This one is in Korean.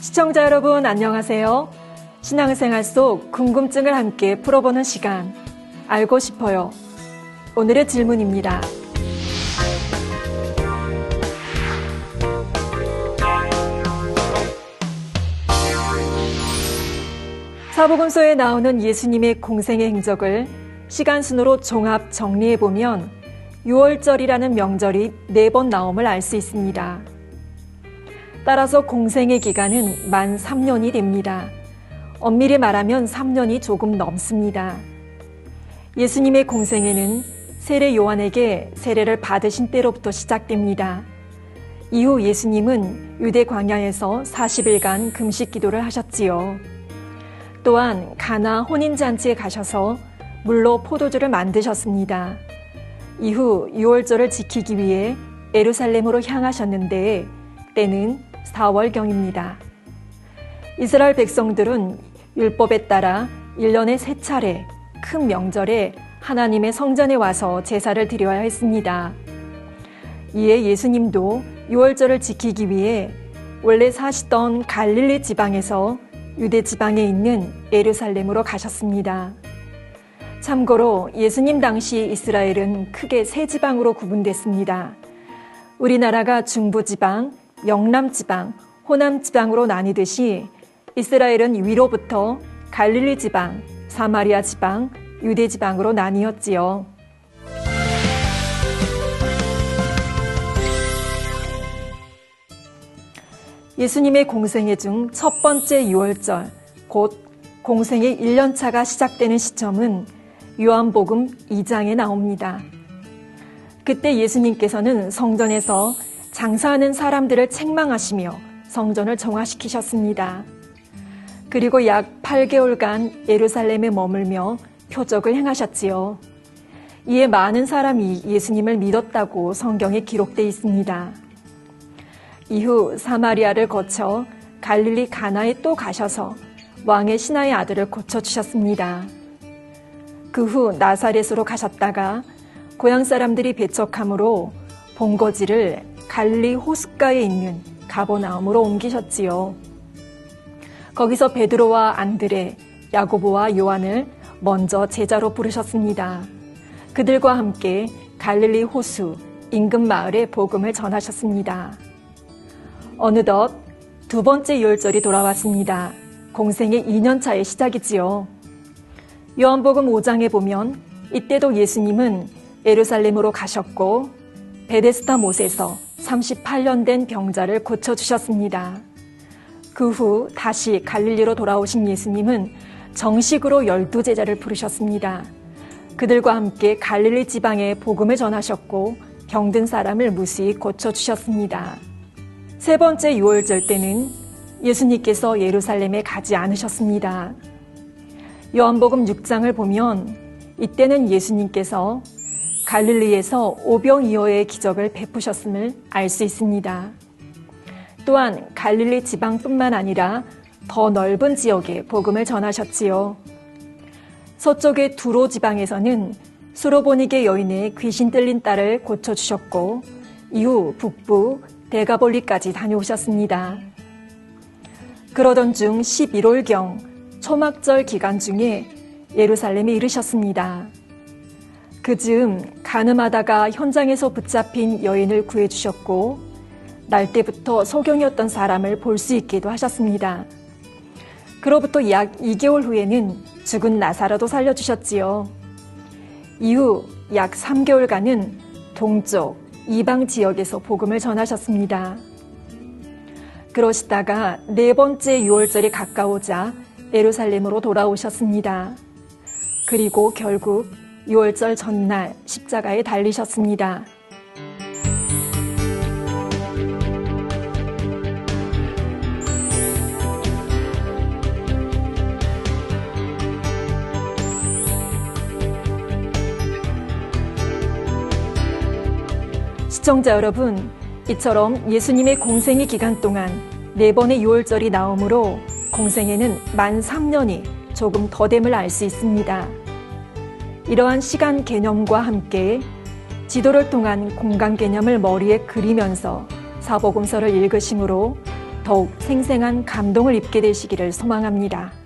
시청자 여러분 안녕하세요. 신앙생활 속 궁금증을 함께 풀어보는 시간, 알고 싶어요. 오늘의 질문입니다. 사복음서에 나오는 예수님의 공생의 행적을 시간 순으로 종합 정리해보면 6월절이라는 명절이 4번 나옴을 알 수 있습니다. 따라서 공생의 기간은 만 3년이 됩니다. 엄밀히 말하면 3년이 조금 넘습니다. 예수님의 공생애는 세례 요한에게 세례를 받으신 때로부터 시작됩니다. 이후 예수님은 유대 광야에서 40일간 금식 기도를 하셨지요. 또한 가나 혼인잔치에 가셔서 물로 포도주를 만드셨습니다. 이후 6월절을 지키기 위해 예루살렘으로 향하셨는데 때는 4월경입니다. 이스라엘 백성들은 율법에 따라 1년에 3차례 큰 명절에 하나님의 성전에 와서 제사를 드려야 했습니다. 이에 예수님도 6월절을 지키기 위해 원래 사시던 갈릴리 지방에서 유대 지방에 있는 예루살렘으로 가셨습니다. 참고로 예수님 당시 이스라엘은 크게 3지방으로 구분됐습니다. 우리나라가 중부지방, 영남지방, 호남지방으로 나뉘듯이 이스라엘은 위로부터 갈릴리 지방, 사마리아 지방, 유대 지방으로 나뉘었지요. 예수님의 공생애 중 첫 번째 6월절, 곧 공생의 1년차가 시작되는 시점은 요한복음 2장에 나옵니다. 그때 예수님께서는 성전에서 장사하는 사람들을 책망하시며 성전을 정화시키셨습니다. 그리고 약 8개월간 예루살렘에 머물며 표적을 행하셨지요. 이에 많은 사람이 예수님을 믿었다고 성경에 기록되어 있습니다. 이후 사마리아를 거쳐 갈릴리 가나에 또 가셔서 왕의 신하의 아들을 고쳐주셨습니다. 그 후 나사렛으로 가셨다가 고향 사람들이 배척함으로 본거지를 갈릴리 호숫가에 있는 가버나움으로 옮기셨지요. 거기서 베드로와 안드레, 야고보와 요한을 먼저 제자로 부르셨습니다. 그들과 함께 갈릴리 호수 인근 마을에 복음을 전하셨습니다. 어느덧 두 번째 6월절이 돌아왔습니다. 공생의 2년차의 시작이지요. 요한복음 5장에 보면 이때도 예수님은 예루살렘으로 가셨고 베데스다 못에서 38년 된 병자를 고쳐주셨습니다. 그 후 다시 갈릴리로 돌아오신 예수님은 정식으로 12제자를 부르셨습니다. 그들과 함께 갈릴리 지방에 복음을 전하셨고 병든 사람을 무수히 고쳐주셨습니다. 세 번째 6월절 때는 예수님께서 예루살렘에 가지 않으셨습니다. 요한복음 6장을 보면 이때는 예수님께서 갈릴리에서 오병이어의 기적을 베푸셨음을 알 수 있습니다. 또한 갈릴리 지방뿐만 아니라 더 넓은 지역에 복음을 전하셨지요. 서쪽의 두로 지방에서는 수로보니게 여인의 귀신 들린 딸을 고쳐주셨고 이후 북부 데가볼리까지 다녀오셨습니다. 그러던 중 11월경 초막절 기간 중에 예루살렘에 이르셨습니다. 그 즈음 간음하다가 현장에서 붙잡힌 여인을 구해주셨고 날 때부터 소경이었던 사람을 볼 수 있게도 하셨습니다. 그로부터 약 2개월 후에는 죽은 나사로도 살려주셨지요. 이후 약 3개월간은 동쪽 이방 지역에서 복음을 전하셨습니다. 그러시다가 네 번째 6월절이 가까우자 예루살렘으로 돌아오셨습니다. 그리고 결국 6월절 전날 십자가에 달리셨습니다. 시청자 여러분, 이처럼 예수님의 공생의 기간 동안 4번의 6월절이 나오므로 공생애는 만 3년이 조금 더 됨을 알 수 있습니다. 이러한 시간 개념과 함께 지도를 통한 공간 개념을 머리에 그리면서 사복음서를 읽으심으로 더욱 생생한 감동을 입게 되시기를 소망합니다.